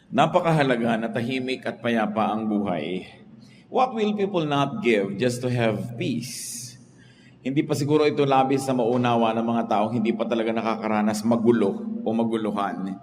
Napakahalaga na tahimik at payapa ang buhay. What will people not give just to have peace? Hindi pa siguro ito labis na maunawa ng mga taong hindi pa talaga nakakaranas magulo o maguluhan.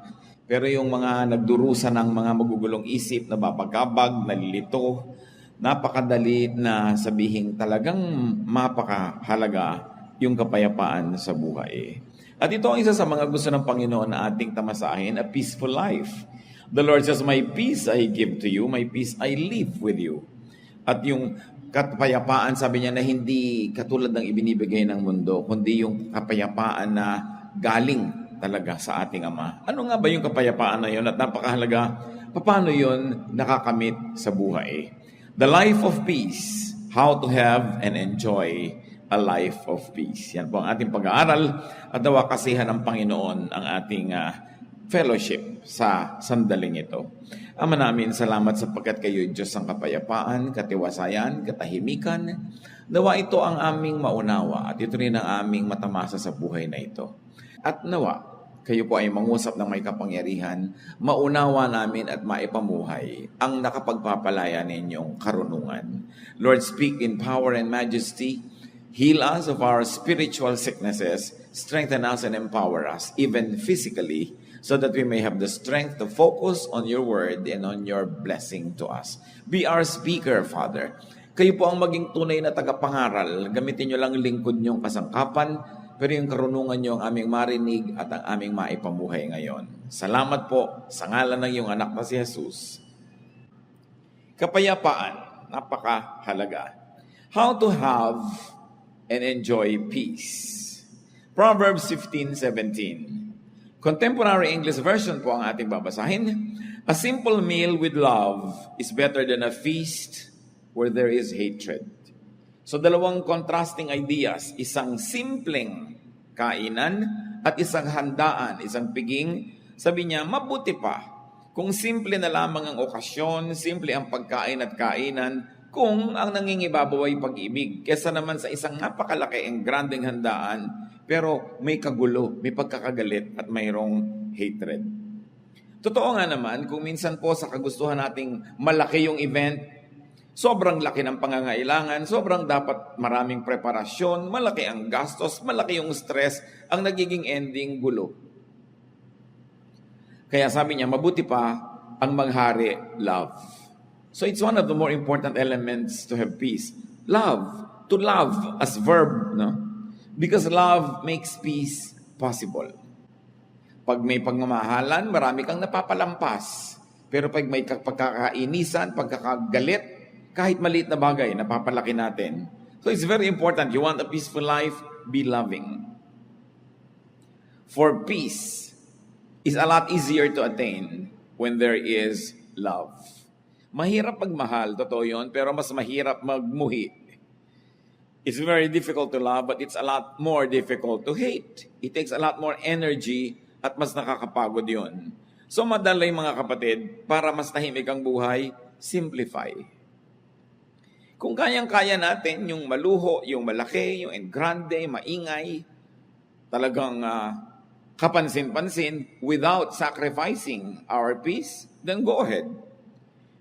Pero yung mga nagdurusa ng mga magugulong isip, nababagabag, nalilito, napakadali na sabihin talagang mapakahalaga yung kapayapaan sa buhay. At ito ang isa sa mga gusto ng Panginoon na ating tamasahin, a peaceful life. The Lord says, my peace I give to you, my peace I leave with you. At yung kapayapaan, sabi niya, na hindi katulad ng ibinibigay ng mundo, kundi yung kapayapaan na galing talaga sa ating Ama. Ano nga ba yung kapayapaan na yun? At napakahalaga, paano yun nakakamit sa buhay? The life of peace, how to have and enjoy a life of peace. Yan po ang ating pag-aaral at nawa kasihan ng Panginoon ang ating fellowship sa sandaling ito. Ama namin, salamat sapagkat kayo Diyos ang kapayapaan, katiwasayan, katahimikan. Nawa ito ang aming maunawa at ito rin ang aming matamasa sa buhay na ito. At nawa, kayo po ay mangusap ng may kapangyarihan, maunawa namin at maipamuhay ang nakapagpapalaya ninyong karunungan. Lord, speak in power and majesty. Heal us of our spiritual sicknesses, strengthen us and empower us, even physically, so that we may have the strength to focus on your word and on your blessing to us. Be our speaker, Father. Kayo po ang maging tunay na tagapangaral. Gamitin nyo lang lingkod nyong kasangkapan, pero yung karunungan nyo ang aming marinig at ang aming maipamuhay ngayon. Salamat po sa ngalan ng iyong anak na si Jesus. Kapayapaan, napakahalaga. How to have and enjoy peace. Proverbs 15:17. Contemporary English version po ang ating babasahin. A simple meal with love is better than a feast where there is hatred. So dalawang contrasting ideas, isang simpleng kainan at isang handaan, isang piging. Sabi niya, mabuti pa kung simple na lamang ang okasyon, simple ang pagkain at kainan, kung ang nangingibabaw ay pag-ibig, kesa naman sa isang napakalaki ang grandeng handaan, pero may kagulo, may pagkakagalit at mayroong hatred. Totoo nga naman, kung minsan po sa kagustuhan nating malaki yung event, sobrang laki ng pangangailangan, sobrang dapat maraming preparasyon, malaki ang gastos, malaki yung stress, ang nagiging ending gulo. Kaya sabi niya, mabuti pa ang maghari, love. So it's one of the more important elements to have peace. Love. To love as verb, no? Because love makes peace possible. Pag may pagmamahalan, marami kang napapalampas. Pero pag may pagkakainisan, pagkakagalit, kahit maliit na bagay, napapalaki natin. So it's very important. You want a peaceful life? Be loving. For peace is a lot easier to attain when there is love. Mahirap magmahal, totoo yun, pero mas mahirap magmuhi. It's very difficult to love, but it's a lot more difficult to hate. It takes a lot more energy at mas nakakapagod yun. So madalay mga kapatid, para mas tahimik ang buhay, simplify. Kung kayang-kaya natin yung maluho, yung malaki, yung grande, maingay, talagang kapansin-pansin without sacrificing our peace, then go ahead.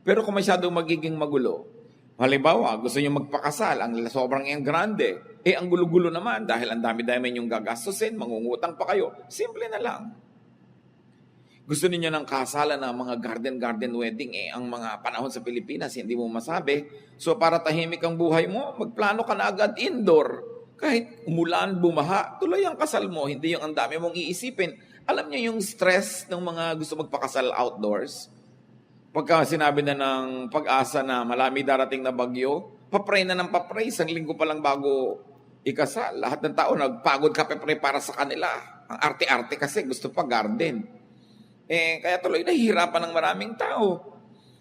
Pero kung masyadong magiging magulo, halimbawa, gusto nyo magpakasal, ang sobrang grande, ang gulo-gulo naman dahil ang dami-dami nyong gagastusin, mangungutang pa kayo, simple na lang. Gusto niyo ng kasalan ng mga garden wedding, ang mga panahon sa Pilipinas, hindi mo masabi. So para tahimik ang buhay mo, magplano ka na agad indoor. Kahit umulan, bumaha, tuloy ang kasal mo, hindi yung ang dami mong iisipin. Alam niyo yung stress ng mga gusto magpakasal outdoors? Pagka sinabi na ng Pag-asa na malami darating na bagyo, papray na ng papray, isang linggo pa lang bago ikasal. Lahat ng tao nagpagod kape-pray para sa kanila. Ang arte-arte kasi gusto pa garden. Kaya tuloy nahihirapan ng maraming tao.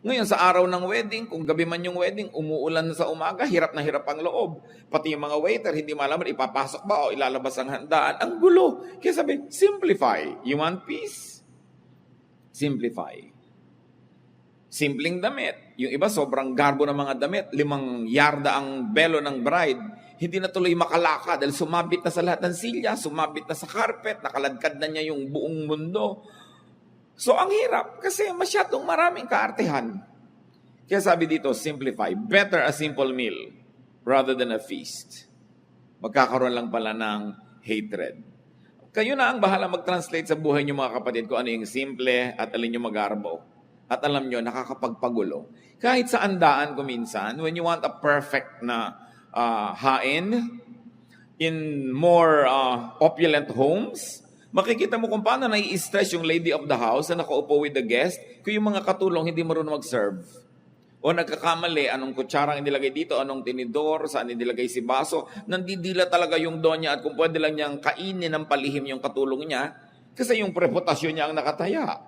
Ngayon sa araw ng wedding, kung gabi man yung wedding, umuulan sa umaga, hirap na hirap ang loob. Pati yung mga waiter, hindi malaman ipapasok ba o ilalabas ang handaan. Ang gulo. Kaya sabi, simplify. You want peace? Simplify. Simpleng damit. Yung iba, sobrang garbo ng mga damit. 5 yarda ang belo ng bride. Hindi na tuloy makalakad dahil sumabit na sa lahat ng silya, sumabit na sa carpet, nakaladkad na niya yung buong mundo. So ang hirap kasi masyadong maraming kaartehan. Kaya sabi dito, simplify. Better a simple meal rather than a feast. Magkakaroon lang pala ng hatred. Kayo na ang bahala mag-translate sa buhay niyo mga kapatid kung ano yung simple at alin yung magarbo. At alam nyo, nakakapagpagulo. Kahit sa andaan ko minsan, when you want a perfect na hain in more opulent homes, makikita mo kung paano nai-stress yung lady of the house na nakaupo with the guest kung yung mga katulong hindi marunong mag-serve. O nagkakamali, anong kutsarang inilagay dito, anong tinidor, saan inilagay si baso. Nandidila talaga yung donya at kung pwede lang niyang kainin ng palihim yung katulong niya kasi yung reputasyon niya ang nakataya.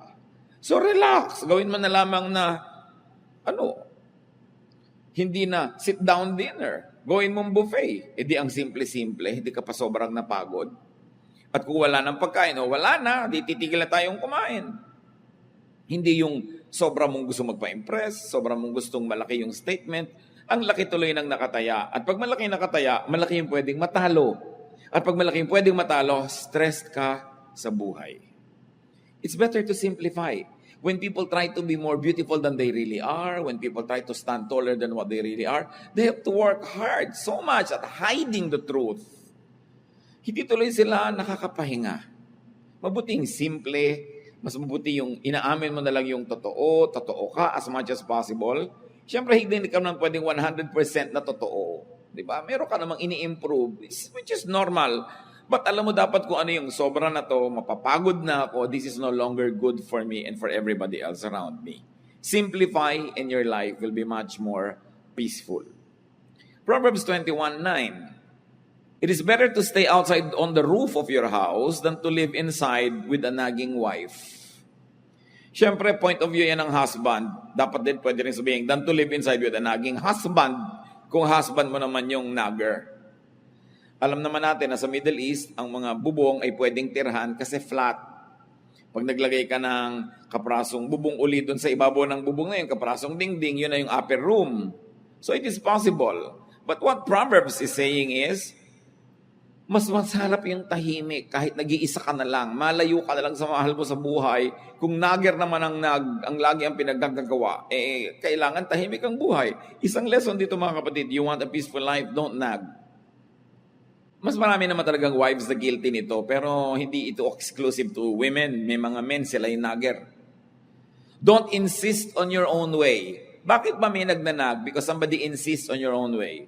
So relax, gawin mo na lamang na, hindi na sit down dinner. Gawin mong buffet. E di ang simple-simple, hindi ka pa sobrang napagod. At kung wala ng pagkain, wala na, di titigil na tayong kumain. Hindi yung sobra mong gusto magpa-impress, sobra mong gustong malaki yung statement, ang laki tuloy ng nakataya. At pag malaki nakataya, malaki yung pwedeng matalo. At pag malaki yung pwedeng matalo, stressed ka sa buhay. It's better to simplify. When people try to be more beautiful than they really are, when people try to stand taller than what they really are, they have to work hard so much at hiding the truth. Hindi tuloy sila nakakapahinga. Mabuting simple, mas mabuti yung inaamin mo na lang yung totoo ka as much as possible. Siyempre, hindi ka naman pwedeng 100% na totoo. Diba? Meron ka namang ini-improve, which is normal. But alam mo dapat kung ano yung sobra na to, mapapagod na ako, this is no longer good for me and for everybody else around me. Simplify and your life will be much more peaceful. Proverbs 21:9. It is better to stay outside on the roof of your house than to live inside with a nagging wife. Siyempre, point of view yan ng husband. Dapat din pwede rin sabihin, than to live inside with a nagging husband kung husband mo naman yung nagger. Alam naman natin na sa Middle East, ang mga bubong ay pwedeng tirhan kasi flat. Pag naglagay ka ng kaprasong bubong uli doon sa ibabaw ng bubong na yun, kaprasong dingding, yun na yung upper room. So it is possible. But what Proverbs is saying is, mas masarap yung tahimik kahit nag-iisa ka na lang. Malayo ka na lang sa mahal mo sa buhay. Kung nagger naman ang lagi ang pinaggagawa, kailangan tahimik ang buhay. Isang lesson dito mga kapatid, you want a peaceful life, don't nag. Mas marami naman talagang wives na guilty nito, pero hindi ito exclusive to women. May mga men, sila yung nagger. Don't insist on your own way. Bakit ba may nagnanag? Because somebody insists on your own way.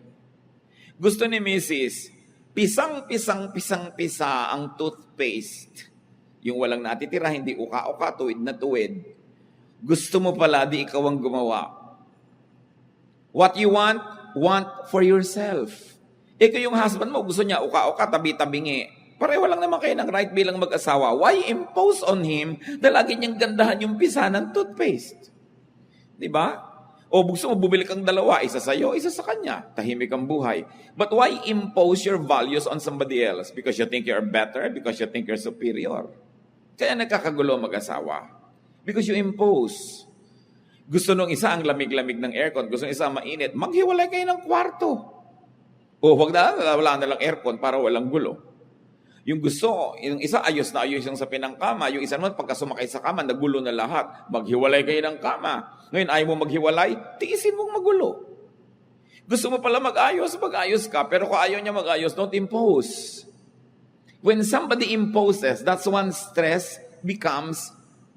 Gusto ni Mrs., pisang-pisa ang toothpaste. Yung walang natitira, hindi uka-uka, tuwid na tuwid. Gusto mo pala, di ikaw ang gumawa. What you want for yourself. Kung yung husband mo, gusto niya uka-uka, tabi-tabingi. Pareho lang naman kayo ng right bilang mag-asawa. Why impose on him na lagi niyang gandahan yung pisa ng toothpaste? Diba? O gusto mo, bumili kang dalawa, isa sa'yo, isa sa kanya. Tahimik ang buhay. But why impose your values on somebody else? Because you think you're better? Because you think you're superior? Kaya nagkakagulo mag-asawa. Because you impose. Gusto nung isa ang lamig-lamig ng aircon, gusto nung isa mainit, maghiwalay kayo ng kwarto. O wala na lang aircon para walang gulo. Yung gusto, yung isa ayos na ayos yung sa pinangkama, yung isa naman pagka sumakay sa kama, nagulo na lahat. Maghiwalay kayo ng kama. Ngayon, ayaw mo maghiwalay, tiisin mong magulo. Gusto mo pala mag-ayos ka. Pero kung ayaw niya mag-ayos, don't impose. When somebody imposes, that's when stress becomes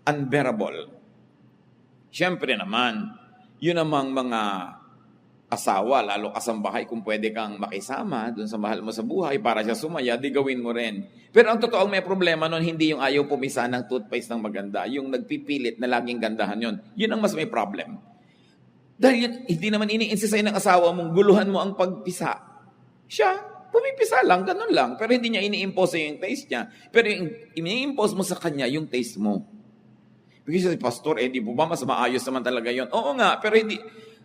unbearable. Siyempre naman, yun namang mga asawa, lalo kasambahay, kung pwede kang makisama dun sa mahal mo sa buhay para siya sumaya, di gawin mo rin. Pero ang totoong may problema nun, hindi yung ayaw pumisa ng toothpaste ng maganda, yung nagpipilit na laging gandahan yun. Yun ang mas may problem. Dahil yun, hindi naman ini-insist sa'yo ng asawa mong guluhan mo ang pagpisa. Siya, pumipisa lang, ganun lang. Pero hindi niya ini-impose sa'yo yung taste niya. Pero ini-impose mo sa kanya yung taste mo. Because pastor, di po ba mas maayos naman talaga yun? Oo nga, pero hindi.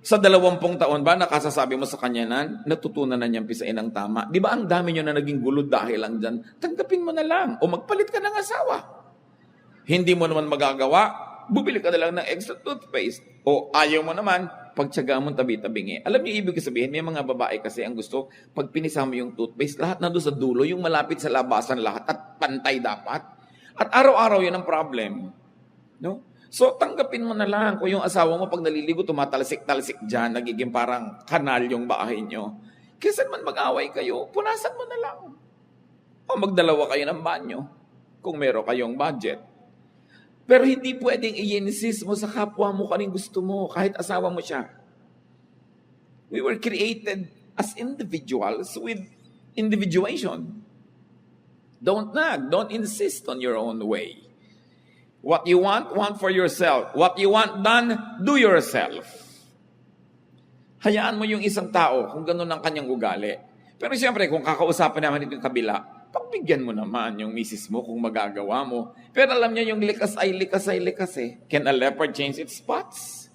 Sa 20 taon ba, nakasasabi mo sa kanya na natutunan na niyang pisain ang tama? Di ba ang dami niyo na naging gulo dahil lang dyan? Tanggapin mo na lang o magpalit ka ng asawa. Hindi mo naman magagawa, bubili ka na lang ng extra toothpaste. O ayaw mo naman, pagtsaga mo tabi-tabingi. Alam niyo ibig sabihin, may mga babae kasi ang gusto, pag pinisa mo yung toothpaste, lahat na doon sa dulo, yung malapit sa labasan lahat at pantay dapat. At araw-araw yun ang problem. No? So, tanggapin mo na lang kung yung asawa mo pag naliligo, tumatalsik-talsik dyan, nagiging parang kanal yung bahay nyo. Kaysa man mag-away kayo, punasan mo na lang. O magdalawa kayo ng banyo kung meron kayong budget. Pero hindi pwedeng i-insist mo sa kapwa mo kaning gusto mo, kahit asawa mo siya. We were created as individuals with individuation. Don't nag. Don't insist on your own way. What you want for yourself. What you want done, do yourself. Hayaan mo yung isang tao kung ganun ang kanyang ugali. Pero siyempre, kung kakausapin naman ito yung kabila, pagbigyan mo naman yung misis mo kung magagawa mo. Pero alam niya yung likas eh. Can a leopard change its spots?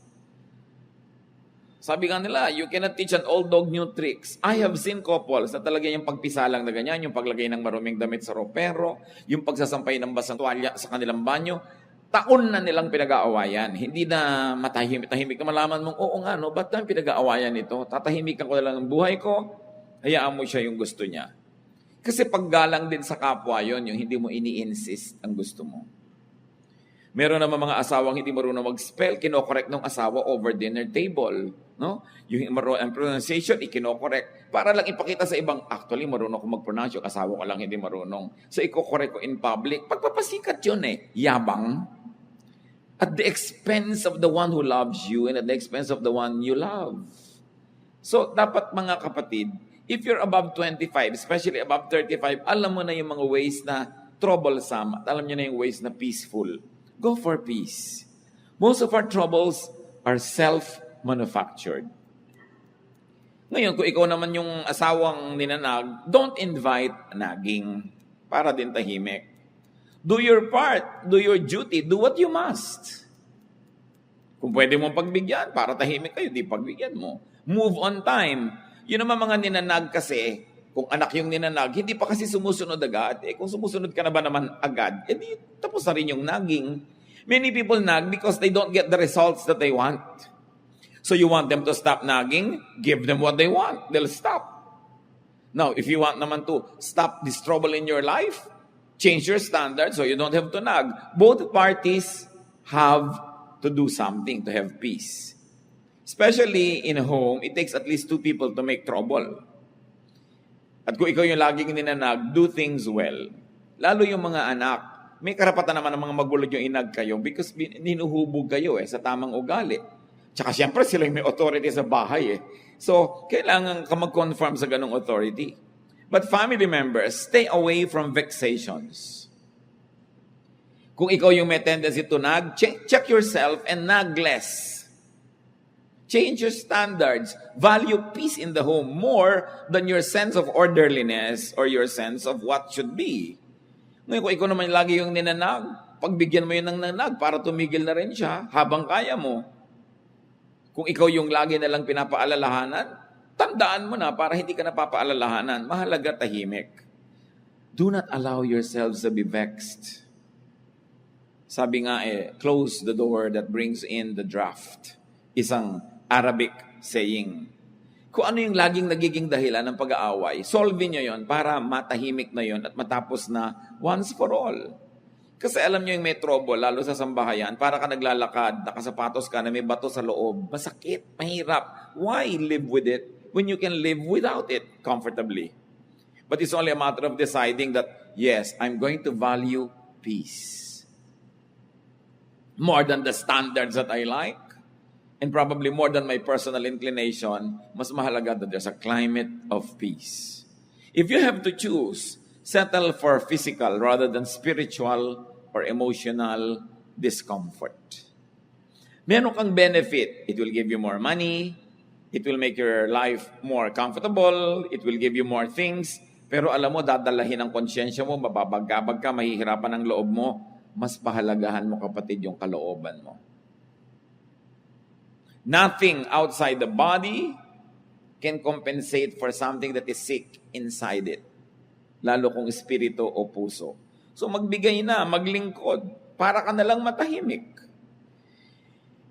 Sabi nga nila, you cannot teach an old dog new tricks. I have seen couples na talaga yung pagpisalang na ganyan, yung paglagay ng maruming damit sa ropero, yung pagsasampay ng basang tuwalya sa kanilang banyo, taon na nilang pinag-aawayan. Hindi na matahimik na malaman mong, oo nga, no, ba't na pinag-aawayan ito? Tatahimikan ko na lang ang buhay ko, hayaan mo siya yung gusto niya. Kasi paggalang din sa kapwa yon, yung hindi mo ini-insist ang gusto mo. Meron naman mga asawang hindi marunong mag-spell, kinokorek ng asawa over dinner table. No? Yung pronunciation, ikinokorek. Para lang ipakita sa ibang, actually, marunong ko mag-pronounce, yung asawa ko lang hindi marunong. So, ikokorek ko in public. Pagpapasikat yun eh. Yabang. At the expense of the one who loves you and at the expense of the one you love. So, dapat mga kapatid, if you're above 25, especially above 35, alam mo na yung mga ways na troublesome at alam nyo na yung ways na peaceful. Go for peace. Most of our troubles are self-manufactured. Ngayon, kung ikaw naman yung asawang ninanag, don't invite nagging para din tahimik. Do your part, do your duty, do what you must. Kung pwede mong pagbigyan, para tahimik kayo, di pagbigyan mo. Move on time. Yun naman mga ninanag kasi, kung anak yung ninanag, hindi pa kasi sumusunod agad. Kung sumusunod ka na ba naman agad, di tapos na rin yung nagging. Many people nag because they don't get the results that they want. So you want them to stop nagging, give them what they want. They'll stop. Now, if you want naman to stop this trouble in your life, change your standards so you don't have to nag. Both parties have to do something to have peace. Especially in a home, it takes at least 2 people to make trouble. At kung ikaw yung laging ninanag, do things well. Lalo yung mga anak, may karapatan naman ng mga magulang yung inag kayo because ninuhubog kayo sa tamang ugali. Tsaka siyempre sila yung may authority sa bahay So, kailangan ka mag-conform sa ganong authority. But family members, stay away from vexations. Kung ikaw yung may tendency to nag, check yourself and nag less. Change your standards. Value peace in the home more than your sense of orderliness or your sense of what should be. Ngayon, kung ikaw naman lagi yung ninanag, pagbigyan mo yun ng nanag para tumigil na rin siya habang kaya mo. Kung ikaw yung lagi nalang pinapaalalahanan, tandaan mo na para hindi ka napapaalalahanan. Mahalaga tahimik. Do not allow yourselves to be vexed. Sabi nga close the door that brings in the draft. Isang Arabic saying. Kung ano yung laging nagiging dahilan ng pag-aaway, solve nyo yon para matahimik na yon at matapos na once for all. Kasi alam nyo yung may trouble, lalo sa sambahayan, para ka naglalakad, nakasapatos ka na may bato sa loob. Masakit, mahirap. Why live with it when you can live without it comfortably? But it's only a matter of deciding that, yes, I'm going to value peace. More than the standards that I like, and probably more than my personal inclination, mas mahalaga that there's a climate of peace. If you have to choose, settle for physical rather than spiritual or emotional discomfort. Meron kang benefit. It will give you more money. It will make your life more comfortable. It will give you more things. Pero alam mo, dadalahin ang konsyensya mo, mababagabag ka, mahihirapan ang loob mo. Mas pahalagahan mo, kapatid, yung kalooban mo. Nothing outside the body can compensate for something that is sick inside it. Lalo kung espiritu o puso. So magbigay na, maglingkod, para ka nalang matahimik.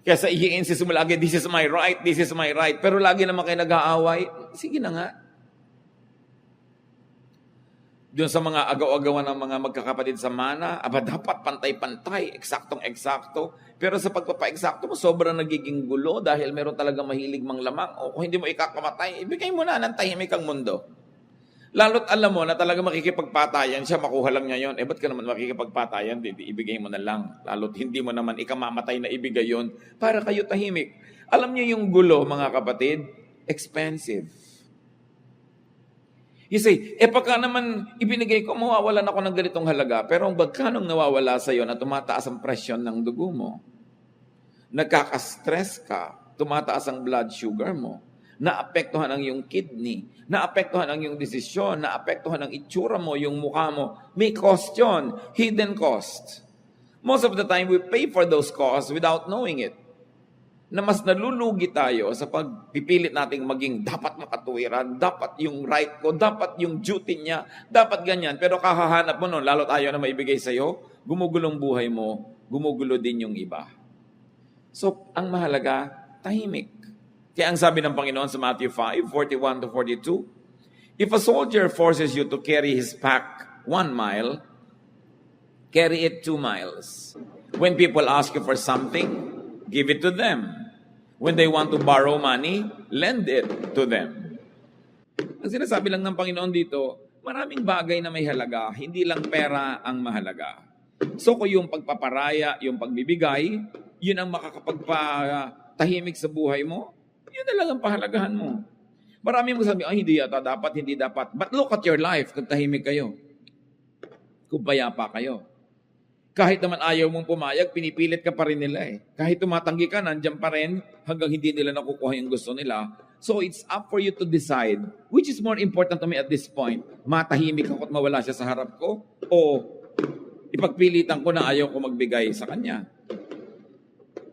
Kaya i-insist mo lagi, this is my right, this is my right. Pero lagi naman kayo nag-aaway, sige na nga. Doon sa mga agaw-agawan ng mga magkakapatid sa mana, dapat pantay-pantay, eksaktong-eksakto. Pero sa pagpapa-eksakto mo, sobrang nagiging gulo dahil meron talaga mahilig mang lamang. O kung hindi mo ikakamatay, ibigay mo na ng tahimik ang mundo. Lalo't alam mo na talaga makikipagpatayan siya, makuha lang niya yun. Ba't ka naman makikipagpatayan? Ibigay mo na lang. Lalo't hindi mo naman ikamamatay na ibigay yun para kayo tahimik. Alam niyo yung gulo, mga kapatid, expensive. You say, pagka naman ibinigay ko, mawawalan ako ng ganitong halaga. Pero ang bagkanong nawawala sa iyo na tumataas ang presyon ng dugo mo, nagkaka-stress ka, tumataas ang blood sugar mo, naapektuhan ang iyong kidney, naapektuhan ang iyong desisyon, naapektuhan ang itsura mo, yung mukha mo. May cost yun, hidden cost. Most of the time, we pay for those costs without knowing it. Na mas nalulugi tayo sa pagpipilit nating maging dapat makatuwiran, dapat yung right ko, dapat yung duty niya, dapat ganyan. Pero kakahanap mo nun, lalo't ayaw na maibigay sa'yo, gumugulong buhay mo, gumugulo din yung iba. So, ang mahalaga, tahimik. Kaya ang sabi ng Panginoon sa Matthew 5:41-42, if a soldier forces you to carry his pack 1 mile, carry it 2 miles. When people ask you for something, give it to them. When they want to borrow money, lend it to them. Ang sinasabi lang ng Panginoon dito, maraming bagay na may halaga, hindi lang pera ang mahalaga. So kung yung pagpaparaya, yung pagbibigay, yun ang makakapagpatahimik sa buhay mo, yun na lang ang pahalagahan mo. Marami mo sabi, hindi yata dapat, hindi dapat. But look at your life kung tahimik kayo. Kung payapa kayo. Kahit naman ayaw mong pumayag, pinipilit ka pa rin nila eh. Kahit tumatanggi ka, nandiyan pa rin hanggang hindi nila nakukuha yung gusto nila. So it's up for you to decide which is more important to me at this point. Matahimik ako at mawala siya sa harap ko o ipagpilitan ko na ayaw ko magbigay sa kanya.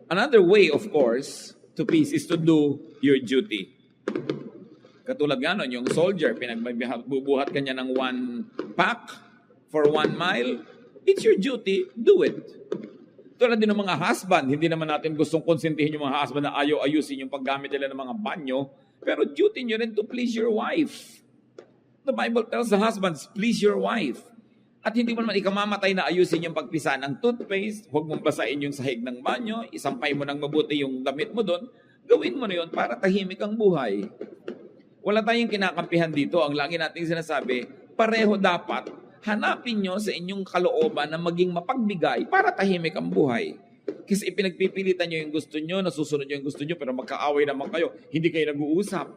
Another way, of course, to peace is to do your duty. Katulad nga nun, yung soldier, pinagbubuhat kanya ng 1 pack for 1 mile, it's your duty, do it. Tulad din ng mga husband, hindi naman natin gustong konsintihin yung mga husband na ayaw ayusin yung paggamit nila ng mga banyo, pero duty nyo rin to please your wife. The Bible tells the husbands, please your wife. At hindi mo naman ikamamatay na ayusin yung pagpisa ng toothpaste, huwag mong basain yung sahig ng banyo, isampay mo ng mabuti yung damit mo doon, gawin mo na yun para tahimik ang buhay. Wala tayong kinakampihan dito. Ang lagi nating sinasabi, pareho dapat hanapin nyo sa inyong kalooban na maging mapagbigay para tahimik ang buhay. Kasi ipinagpipilitan nyo yung gusto nyo, nasusunod nyo yung gusto nyo, pero magkaaway naman kayo, hindi kayo nag-uusap.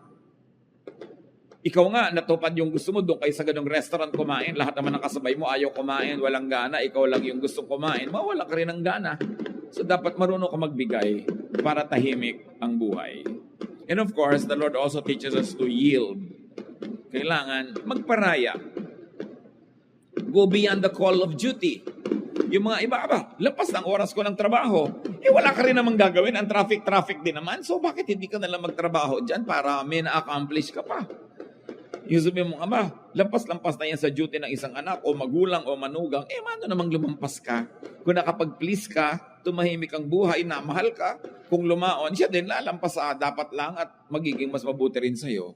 Ikaw nga, natupad yung gusto mo, doon kayo sa ganong restaurant kumain, lahat naman ng kasabay mo ayaw kumain, walang gana, ikaw lang yung gustong kumain, mawala ka rin ng gana. So dapat marunong ka magbigay para tahimik ang buhay. And of course, the Lord also teaches us to yield. Kailangan magparaya. Go beyond the call of duty. Yung mga iba, lapas ng oras ko ng trabaho. Wala ka rin namang gagawin. Ang traffic din naman. So, bakit hindi ka nalang magtrabaho dyan para may na-accomplish ka pa? Yung sabi mo, lampas-lampas na yan sa duty ng isang anak o magulang o manugang. Mano namang lumampas ka? Kung nakapag-please ka, tumahimik ang buhay, namahal ka. Kung lumaon, siya din lalampas sa dapat lang at magiging mas mabuti rin sa'yo.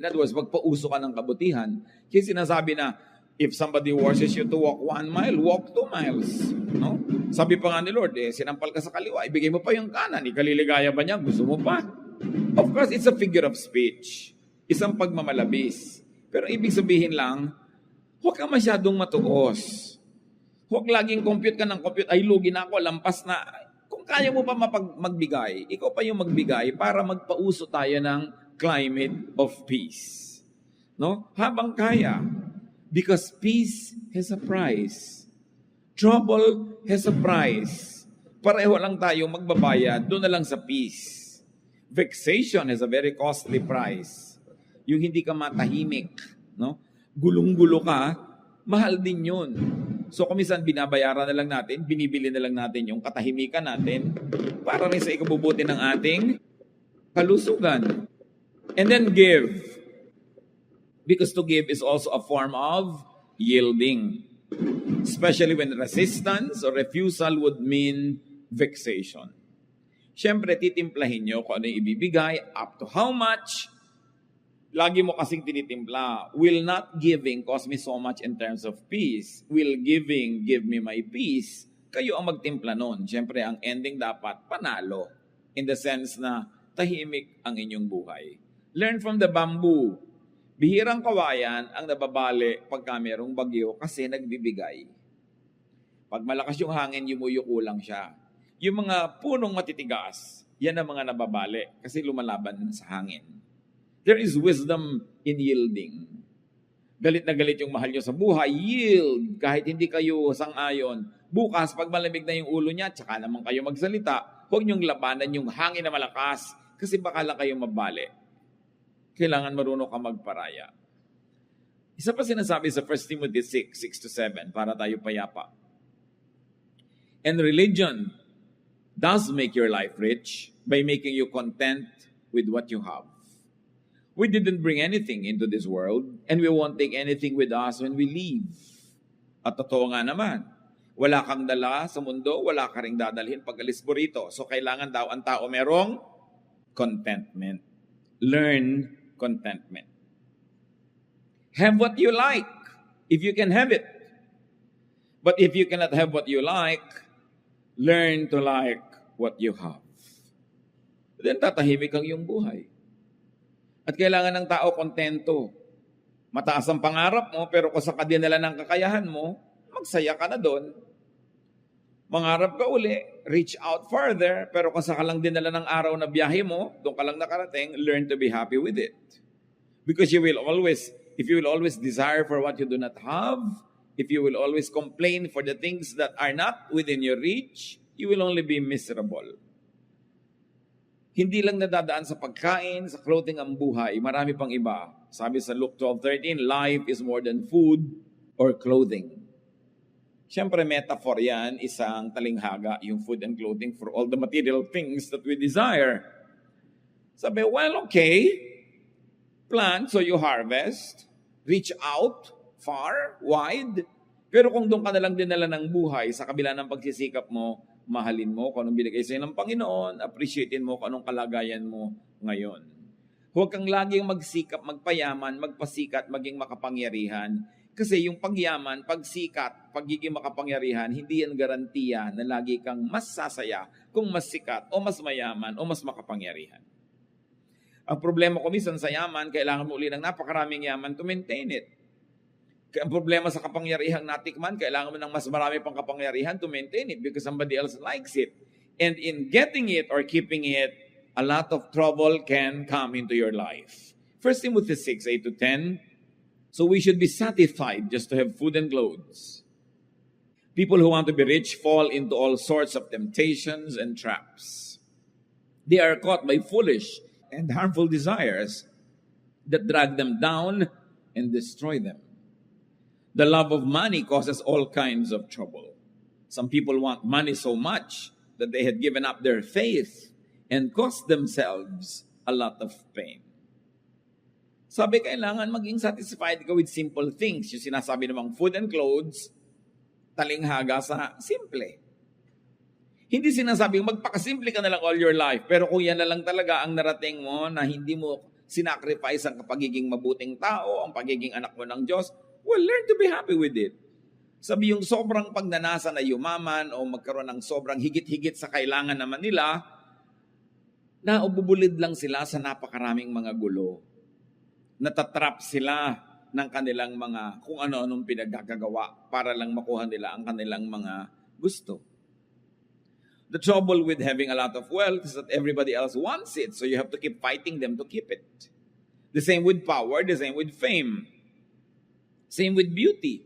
In other words, magpauso ka ng kabutihan. Kaya sinasabi na, if somebody forces you to walk 1 mile, walk 2 miles. No? Sabi pa nga ni Lord, sinampal ka sa kaliwa, ibigay mo pa yung kanan. Ikaliligaya ba niya? Gusto mo pa? Of course, it's a figure of speech. Isang pagmamalabis. Pero ibig sabihin lang, huwag ka masyadong matuos. Huwag laging compute ka ng compute, ay lugi na ako, lampas na. Kung kaya mo pa magbigay, ikaw pa yung magbigay para magpauso tayo ng climate of peace. No? Habang kaya. Because peace has a price. Trouble has a price. Pareho lang tayo magbabayad, doon na lang sa peace. Vexation has a very costly price. Yung hindi ka matahimik, no? Gulong-gulo ka, mahal din yun. So kumisan binabayaran na lang natin, binibili na lang natin yung katahimikan natin para rin sa ikabubuti ng ating kalusugan. And then give. Because to give is also a form of yielding. Especially when resistance or refusal would mean vexation. Siyempre, titimplahin nyo kung ano yung ibibigay, up to how much. Lagi mo kasing tinitimpla. Will not giving cause me so much in terms of peace? Will giving give me my peace? Kayo ang magtimpla nun. Siyempre, ang ending dapat panalo. In the sense na tahimik ang inyong buhay. Learn from the bamboo. Bihirang kawayan ang nababali pagka mayroong bagyo kasi nagbibigay. Pag malakas yung hangin, yumuyuko lang siya. Yung mga punong matitigas, yan ang mga nababali kasi lumalaban sa hangin. There is wisdom in yielding. Galit na galit yung mahal nyo sa buhay, yield. Kahit hindi kayo sang-ayon. Bukas, pag malamig na yung ulo niya, tsaka naman kayo magsalita, huwag nyong labanan yung hangin na malakas kasi baka lang kayo mabali. Kailangan marunong ka magparaya. Isa pa sinasabi sa 1 Timothy 6:6-7 para tayo payapa. And religion does make your life rich by making you content with what you have. We didn't bring anything into this world and we won't take anything with us when we leave. At totoo nga naman, wala kang dala sa mundo, wala ka ring dadalhin pag alis mo rito. So kailangan daw ang tao merong contentment. Learn contentment. Have what you like if you can have it. But if you cannot have what you like, learn to like what you have. Then tatahimik ang iyong buhay. At kailangan ng tao kontento. Mataas ang pangarap mo, pero kung sa kadinala ng kakayahan mo, magsaya ka na doon. Mangarap ka uli, reach out further, pero kung sa kalang dinala ng araw na biyahe mo, doon ka lang nakarating, learn to be happy with it. Because if you will always desire for what you do not have, if you will always complain for the things that are not within your reach, you will only be miserable. Hindi lang nadadaan sa pagkain, sa clothing ang buhay, marami pang iba. Sabi sa Luke 12:13, life is more than food or clothing. Siyempre, metaphor yan, isang talinghaga, yung food and clothing for all the material things that we desire. Sabi, well, okay, plant so you harvest, reach out, far, wide, pero kung doon ka na lang dinala ng buhay, sa kabila ng pagsisikap mo, mahalin mo kung anong binigay sa'yo ng Panginoon, appreciatein mo kung anong kalagayan mo ngayon. Huwag kang laging magsikap, magpayaman, magpasikat, maging makapangyarihan. Kasi yung pagyaman, pagsikat, pagiging makapangyarihan, hindi yan garantiya na lagi kang mas sasaya kung mas sikat o mas mayaman o mas makapangyarihan. Ang problema ko minsan sa yaman, kailangan mo uli ng napakaraming yaman to maintain it. Ang problema sa kapangyarihang natikman, kailangan mo ng mas marami pang kapangyarihan to maintain it because somebody else likes it. And in getting it or keeping it, a lot of trouble can come into your life. 1 Timothy 6:8-10. So we should be satisfied just to have food and clothes. People who want to be rich fall into all sorts of temptations and traps. They are caught by foolish and harmful desires that drag them down and destroy them. The love of money causes all kinds of trouble. Some people want money so much that they had given up their faith and caused themselves a lot of pain. Sabi, kailangan maging satisfied ka with simple things. Yung sinasabi namang food and clothes, talinghaga sa simple. Hindi sinasabing magpakasimple ka na lang all your life, pero kung yan na lang talaga ang narating mo na hindi mo sinacrifice ang pagiging mabuting tao, ang pagiging anak mo ng Diyos, well, learn to be happy with it. Sabi yung sobrang pagnanasa na yumaman o magkaroon ng sobrang higit-higit sa kailangan naman nila, na ububulid lang sila sa napakaraming mga gulo. Natatrap sila ng kanilang mga kung ano-anong pinagkakagawa para lang makuha nila ang kanilang mga gusto. The trouble with having a lot of wealth is that everybody else wants it, so you have to keep fighting them to keep it. The same with power, the same with fame. Same with beauty.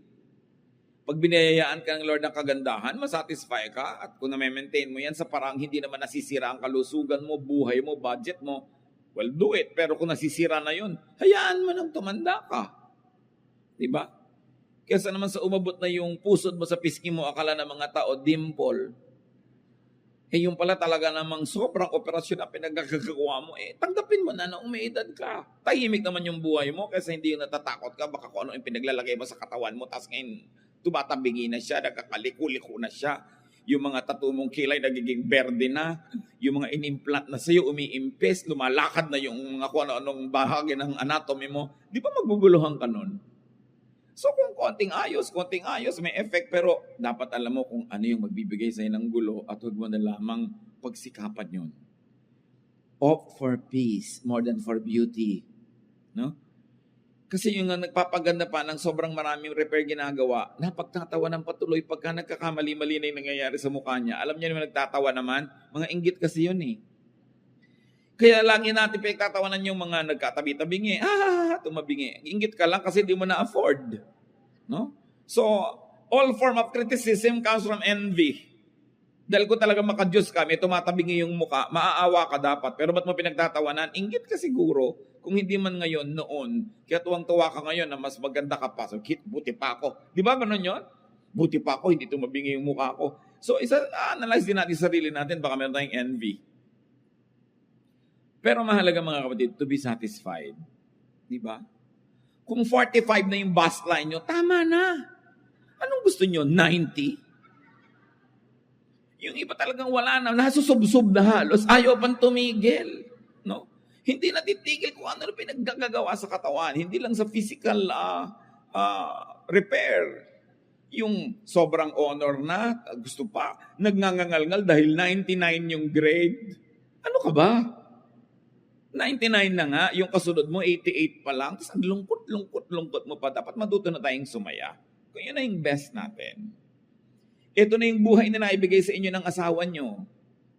Pag binayayaan ka ng Lord ng kagandahan, masatisfy ka at kung na-maintain mo yan sa parang hindi naman nasisira ang kalusugan mo, buhay mo, budget mo, well, do it. Pero kung nasisira na yun, hayaan mo nang tumanda ka. Diba? Kesa naman sa umabot na yung pusod mo sa pisngi mo, akala ng mga tao, dimple. Eh yung pala talaga namang sobrang operasyon na pinagkakagawa mo, tanggapin mo na umiidad ka. Tahimik naman yung buhay mo kasi hindi yung natatakot ka, baka kung ano yung pinaglalagay mo sa katawan mo, tapos ngayon tumatabingi na siya, nagkakaliko-liko na siya. Yung mga tattoo mong kilay nagiging berde na. Yung mga inimplant na sa'yo, umiimpes, lumalakad na yung mga kung ano-anong bahagi ng anatomy mo. Di ba magbubuluhan ka nun? So kung konting ayos, may effect. Pero dapat alam mo kung ano yung magbibigay sa'yo ng gulo at huwag mo na lamang pagsikapan yun. Opt for peace more than for beauty. No? Kasi yung nagpapaganda pa ng sobrang maraming repair ginagawa, napagtatawa ng patuloy pagka nagkakamali-mali na yung nangyayari sa mukha niya. Alam niyo naman nagtatawa naman, mga inggit kasi yun eh. Kaya lagi natin pinagtatawanan yung mga nagkatabi-tabingi. Tumabingi. Inggit ka lang kasi di mo na-afford. No? So, all form of criticism comes from envy. Dahil kung talaga makadiyos ka, may tumatabingi yung muka, maaawa ka dapat. Pero ba't mo pinagtatawanan? Inggit ka siguro. Kung hindi man ngayon, noon, kaya tuwang-tuwa ka ngayon na mas maganda ka pa. So, buti pa ako. Di ba ganun yun? Buti pa ako, hindi tumabingi yung mukha ko. So, analyze din natin sarili natin, baka meron tayong envy. Pero mahalaga mga kapatid, to be satisfied. Di ba? Kung 45 na yung bust line nyo, tama na. Anong gusto nyo? 90? Yung iba talagang wala na, nasusubsob na halos, ayaw pang tumigil. No? Hindi natitigil kung ano pinaggagawa sa katawan. Hindi lang sa physical repair. Yung sobrang honor na, gusto pa, nagngangangalngal dahil 99 yung grade. Ano ka ba? 99 na nga, yung kasunod mo 88 pa lang, tapos ang lungkot mo pa. Dapat matuto na tayong sumaya. Kung yun na yung best natin. Ito na yung buhay na naibigay sa inyo ng asawa nyo.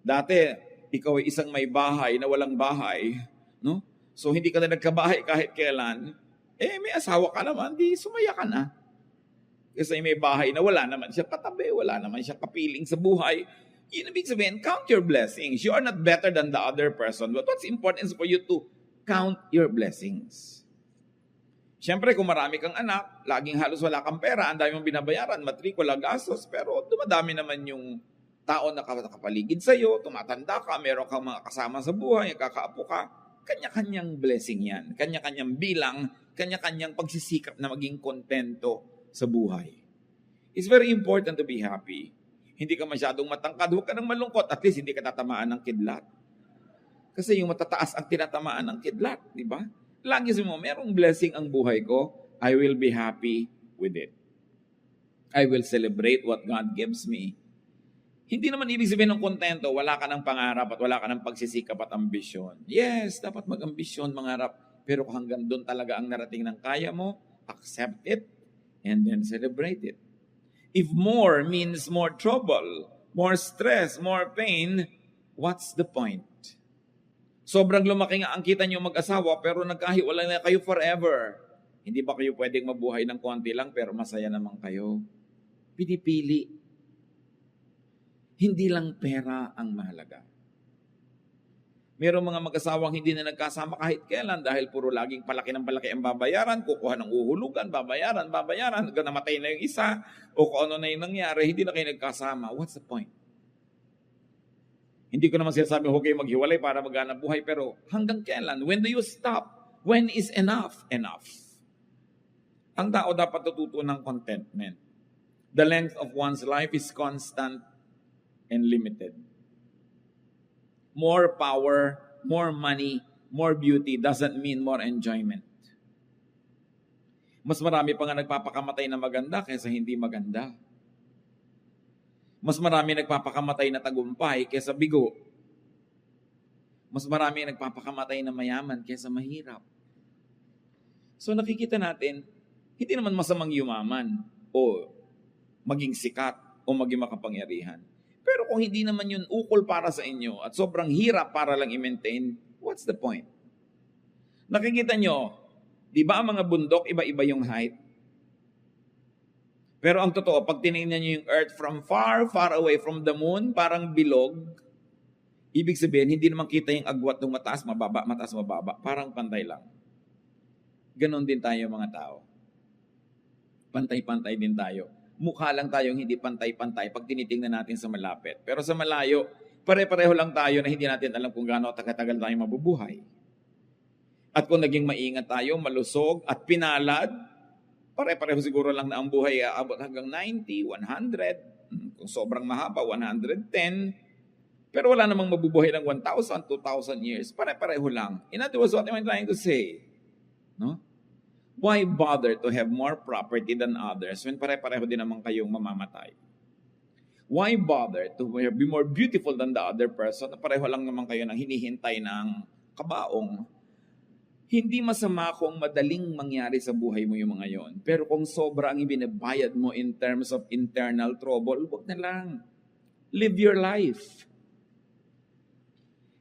Dati, ikaw ay isang may bahay na walang bahay. No? So, hindi ka na nagkabahay kahit kailan. May asawa ka naman, di sumaya ka na. Kasi may bahay na wala naman siya katabi, wala naman siya kapiling sa buhay. Yun ibig sabihin, count your blessings. You are not better than the other person. But what's important is for you to count your blessings. Siyempre, kung marami kang anak, laging halos wala kang pera, ang dami mong binabayaran, matrikula, gastos, pero dumadami naman yung tao na nakapaligid sa'yo, tumatanda ka, meron kang mga kasama sa buhay, kakaapo ka, kanya-kanyang blessing yan, kanya-kanyang bilang, kanya-kanyang pagsisikap na maging kontento sa buhay. It's very important to be happy. Hindi ka masyadong matangkad, huwag ka nang malungkot, at least hindi ka tatamaan ng kidlat. Kasi yung matataas ang tinatamaan ng kidlat, di ba? Lagi mo, merong blessing ang buhay ko, I will be happy with it. I will celebrate what God gives me. Hindi naman ibig sabihin ng kontento, wala ka ng pangarap at wala ka ng pagsisikap at ambisyon. Yes, dapat mag-ambisyon, mangarap, pero kung hanggang doon talaga ang narating ng kaya mo, accept it and then celebrate it. If more means more trouble, more stress, more pain, what's the point? Sobrang lumaki nga ang kita nyo mag-asawa pero nagkahiwalay na kayo forever. Hindi ba kayo pwedeng mabuhay ng konti lang pero masaya naman kayo? Pinipili. Hindi lang pera ang mahalaga. Merong mga mag-asawang hindi na nagkasama kahit kailan dahil puro laging palaki ng palaki ang babayaran, kukuha ng uhulugan, babayaran, hanggang namatay na yung isa, o kung ano na yung nangyari, hindi na kayo nagkasama. What's the point? Hindi ko naman sinasabi, huwag kayo maghiwalay para maghanap buhay, pero hanggang kailan? When do you stop? When is enough? Enough. Ang tao dapat tututo ng contentment. The length of one's life is constant and limited. More power, more money, more beauty doesn't mean more enjoyment. Mas marami pa nga nagpapakamatay na maganda kaysa hindi maganda. Mas marami nagpapakamatay na tagumpay kaysa bigo. Mas marami nagpapakamatay na mayaman kaysa mahirap. So nakikita natin, hindi naman masamang yumaman o maging sikat o maging makapangyarihan. Pero kung hindi naman yun ukol para sa inyo at sobrang hirap para lang i-maintain, what's the point? Nakikita nyo, di ba ang mga bundok, iba-iba yung height? Pero ang totoo, pag tinignan nyo yung earth from far, far away from the moon, parang bilog, ibig sabihin, hindi naman kita yung agwat ng mataas, mababa. Parang pantay lang. Ganon din tayo mga tao. Pantay-pantay din tayo. Mukha lang tayong hindi pantay-pantay pag tinitingnan natin sa malapit. Pero sa malayo, pare-pareho lang tayo na hindi natin alam kung gaano tagal tayo mabubuhay. At kung naging maingat tayo, malusog at pinalad, pare-pareho siguro lang na ang buhay aabot hanggang 90, 100. Kung sobrang mahaba, 110. Pero wala namang mabubuhay ng 1,000, 2,000 years. Pare-pareho lang. In other words, what am I trying to say? No? Why bother to have more property than others when pare-pareho din naman kayong mamamatay? Why bother to be more beautiful than the other person? Pareho lang naman kayo ng hinihintay ng kabaong. Hindi masama kung madaling mangyari sa buhay mo yung mga yon. Pero kung sobra ang ibinabayad mo in terms of internal trouble, huwag na lang. Live your life.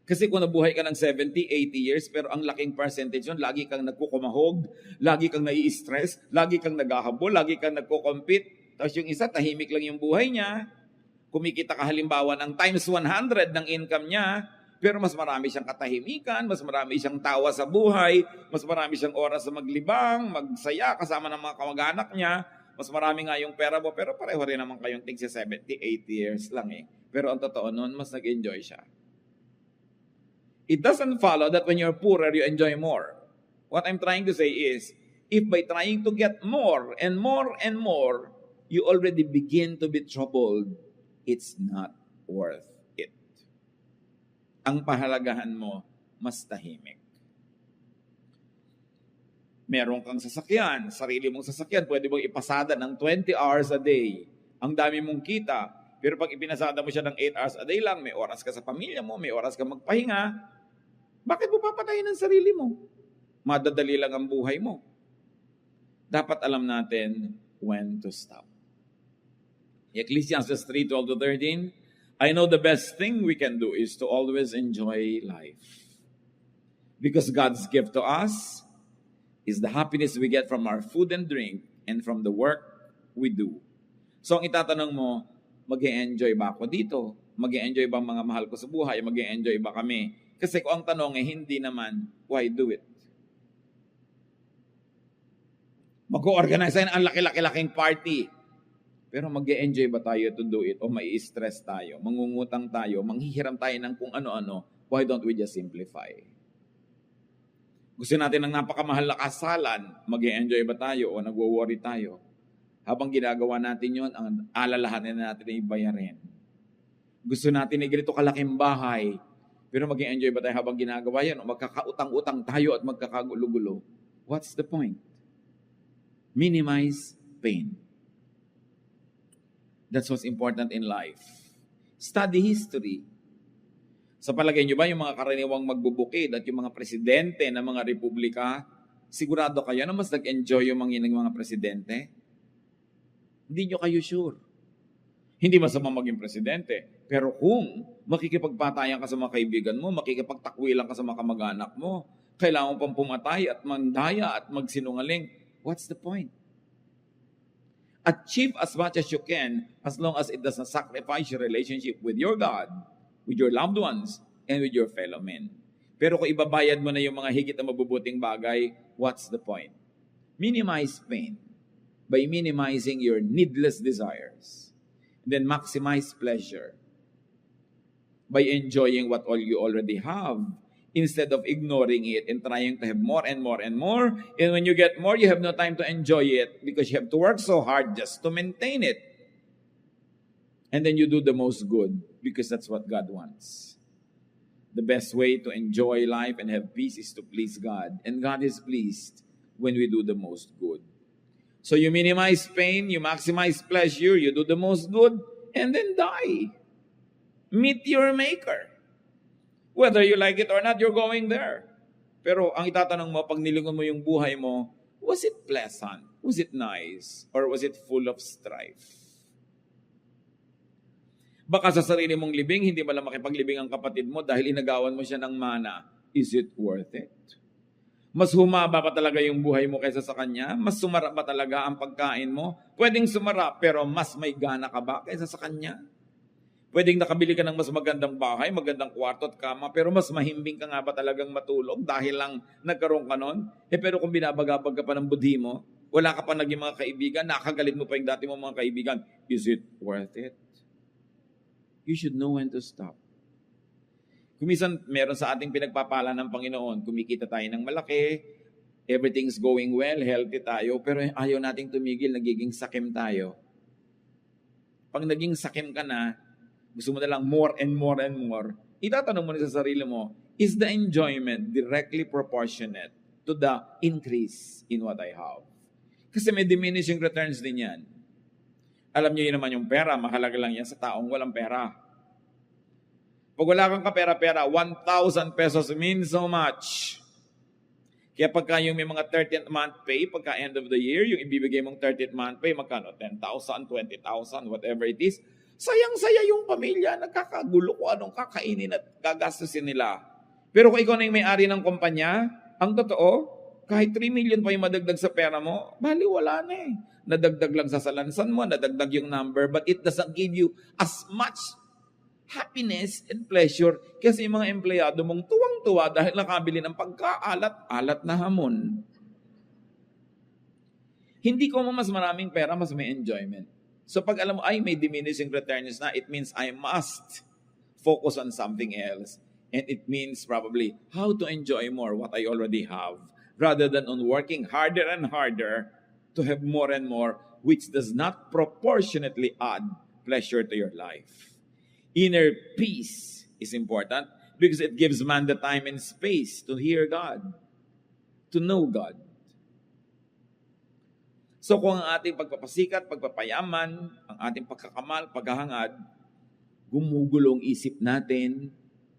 Kasi kung nabuhay ka ng 70, 80 years, pero ang laking percentage yun, lagi kang nagkukumahog, lagi kang nai-stress, lagi kang naghahabol, lagi kang nagko-compete. Tapos yung isa, tahimik lang yung buhay niya. Kumikita ka halimbawa ng times 100 ng income niya, pero mas marami siyang katahimikan, mas marami siyang tawa sa buhay, mas marami siyang oras sa maglibang, magsaya kasama ng mga kamag-anak niya, mas marami nga yung pera mo, pero pareho rin naman kayong tig sa 70, 80 years lang eh. Pero ang totoo nun, mas nag-enjoy siya. It doesn't follow that when you're poorer, you enjoy more. What I'm trying to say is, if by trying to get more and more and more, you already begin to be troubled, it's not worth it. Ang pahalagahan mo, mas tahimik. Meron kang sasakyan, sarili mong sasakyan, pwede mong ipasada ng 20 hours a day. Ang dami mong kita, pero pag ipinasada mo siya ng 8 hours a day lang, may oras ka sa pamilya mo, may oras ka magpahinga, bakit mo papatayin ang sarili mo? Madadali lang ang buhay mo. Dapat alam natin when to stop. Ecclesiastes 3:12-13, I know the best thing we can do is to always enjoy life. Because God's gift to us is the happiness we get from our food and drink and from the work we do. So ang itatanong mo, mag-e-enjoy ba ako dito? Mag-e-enjoy ba ang mga mahal ko sa buhay? Mag-e-enjoy ba kami? Kasi kung ang tanong hindi naman, why do it? Mag-organize tayo ang laki-laki-laking party. Pero mag-e-enjoy ba tayo to do it? O mai-stress tayo? Mangungutang tayo? Manghihiram tayo ng kung ano-ano? Why don't we just simplify? Gusto natin ng napakamahal na kasalan, mag-e-enjoy ba tayo o nagwo-worry tayo? Habang ginagawa natin yon, ang alalahanin natin ay bayarin. Gusto natin ay ganito kalaking bahay, pero mag-e-enjoy ba tayo habang ginagawa yan? O magkakautang-utang tayo at magkakagulo-gulo? What's the point? Minimize pain. That's what's important in life. Study history. Sa palagay nyo ba yung mga karaniwang magbubukid at yung mga presidente ng mga republika, sigurado kayo na mas nag-enjoy yung mga presidente? Hindi nyo kayo sure. Hindi masama maging presidente. Pero kung makikipagpatayan ka sa mga kaibigan mo, makikipagtakwilan ka sa mga kamag-anak mo, kailangan pang pumatay at mandaya at magsinungaling, what's the point? Achieve as much as you can as long as it does not sacrifice your relationship with your God, with your loved ones, and with your fellow men. Pero kung ibabayad mo na yung mga higit na mabubuting bagay, what's the point? Minimize pain by minimizing your needless desires. And then maximize pleasure by enjoying what all you already have instead of ignoring it and trying to have more and more and more. And when you get more, you have no time to enjoy it because you have to work so hard just to maintain it. And then you do the most good because that's what God wants. The best way to enjoy life and have peace is to please God. And God is pleased when we do the most good. So you minimize pain, you maximize pleasure, you do the most good, and then die. Meet your maker. Whether you like it or not, you're going there. Pero ang itatanong mo, pag nilingon mo yung buhay mo, was it pleasant? Was it nice? Or was it full of strife? Baka sa sarili mong libing, hindi mo lang makipaglibing ang kapatid mo dahil inagawan mo siya ng mana. Is it worth it? Mas humaba pa talaga yung buhay mo kaysa sa kanya? Mas sumarap ba talaga ang pagkain mo? Pwedeng sumarap, pero mas may gana ka ba kaysa sa kanya? Pwedeng nakabili ka ng mas magandang bahay, magandang kwarto at kama, pero mas mahimbing ka nga ba talagang matulog dahil lang nagkaroon ka nun? Pero kung binabagabag ka pa ng budhi mo, wala ka pa naging mga kaibigan, nakagalit mo pa yung dati mong mga kaibigan, is it worth it? You should know when to stop. Kumisan, meron sa ating pinagpapala ng Panginoon, kumikita tayo ng malaki, everything's going well, healthy tayo, pero ayaw nating tumigil, nagiging sakim tayo. pag naging sakim ka na, gusto mo na lang more and more and more, itatanong mo na sa sarili mo, is the enjoyment directly proportionate to the increase in what I have? Kasi may diminishing returns din yan. Alam niyo yun naman yung pera, mahalaga lang yan sa taong walang pera. Pag wala kang kapera-pera, 1,000 pesos means so much. Kaya pagka yung may mga 13th month pay, pagka end of the year, yung ibibigay mong 13th month pay, magkano? 10,000, 20,000, whatever it is. Sayang-saya yung pamilya, nagkakagulo kung anong kakainin at gagastusin nila. Pero kung ikaw na yung may-ari ng kumpanya, ang totoo, kahit 3 million pa yung madagdag sa pera mo, bali wala na eh. Nadagdag lang sa salansan mo, nadagdag yung number, but it doesn't give you as much happiness and pleasure kasi yung mga empleyado mong tuwang-tuwa dahil nakabili ng pagkaalat-alat na hamon. Hindi ko mo mas maraming pera, mas may enjoyment. So pag alam mo, ay may diminishing returns na, it means I must focus on something else. And it means probably how to enjoy more what I already have rather than on working harder and harder to have more and more, which does not proportionately add pleasure to your life. Inner peace is important because it gives man the time and space to hear God, to know God. So kung ang ating pagpapasikat, pagpapayaman, ang ating pagkakamal, paghahangad, gumugulong isip natin,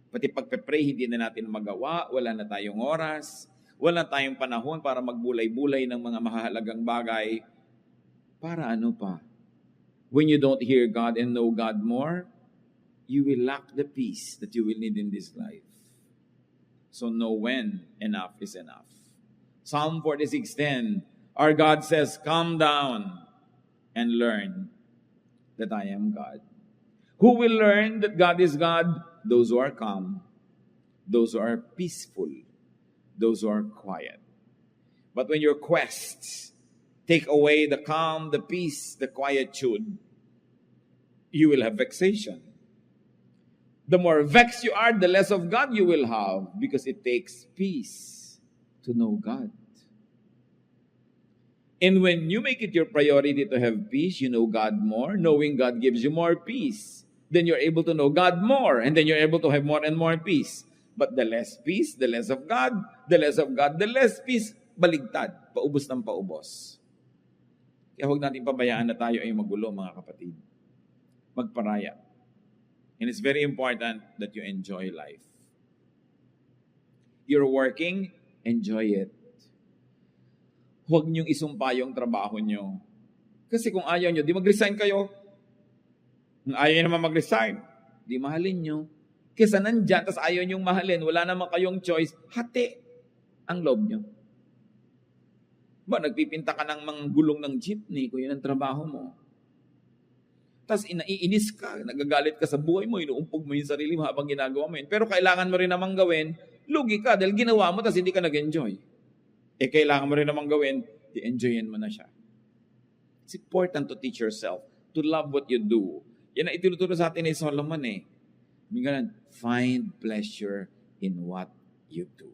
pati pagpe-pray hindi na natin magawa, wala na tayong oras, wala tayong panahon para magbulay-bulay ng mga mahalagang bagay. Para ano pa? When you don't hear God and know God more, you will lack the peace that you will need in this life. So know when enough is enough. Psalm 46:10, our God says, "Calm down and learn that I am God." Who will learn that God is God? Those who are calm, those who are peaceful, those who are quiet. But when your quests take away the calm, the peace, the quietude, you will have vexation. The more vexed you are, the less of God you will have because it takes peace to know God. And when you make it your priority to have peace, you know God more. Knowing God gives you more peace. Then you're able to know God more. And then you're able to have more and more peace. But the less peace, the less of God. The less of God, the less peace. Baligtad. Paubos ng paubos. Kaya huwag natin pabayaan na tayo ay magulo, mga kapatid. Magparaya. And it's very important that you enjoy life. You're working, enjoy it. Huwag niyong isumpa yung trabaho niyo. Kasi kung ayaw niyo, di mag-resign kayo. Kung ayaw niyo naman mag-resign, di mahalin niyo. Kesa nandyan, tas ayaw niyong mahalin, wala naman kayong choice, hati ang loob niyo. Ba, nagpipinta ka ng mga gulong ng jeepney, kung yun ang trabaho mo. Tapos inaiinis ka, nagagalit ka sa buhay mo, inuumpog mo yung sarili mo habang ginagawa mo yun. Pero kailangan mo rin namang gawin, lugi ka dahil ginawa mo tapos hindi ka nag-enjoy. Kailangan mo rin namang gawin, i-enjoyin mo na siya. It's important to teach yourself to love what you do. Yan ang itinuturo sa atin ni Solomon eh. Ganun, find pleasure in what you do.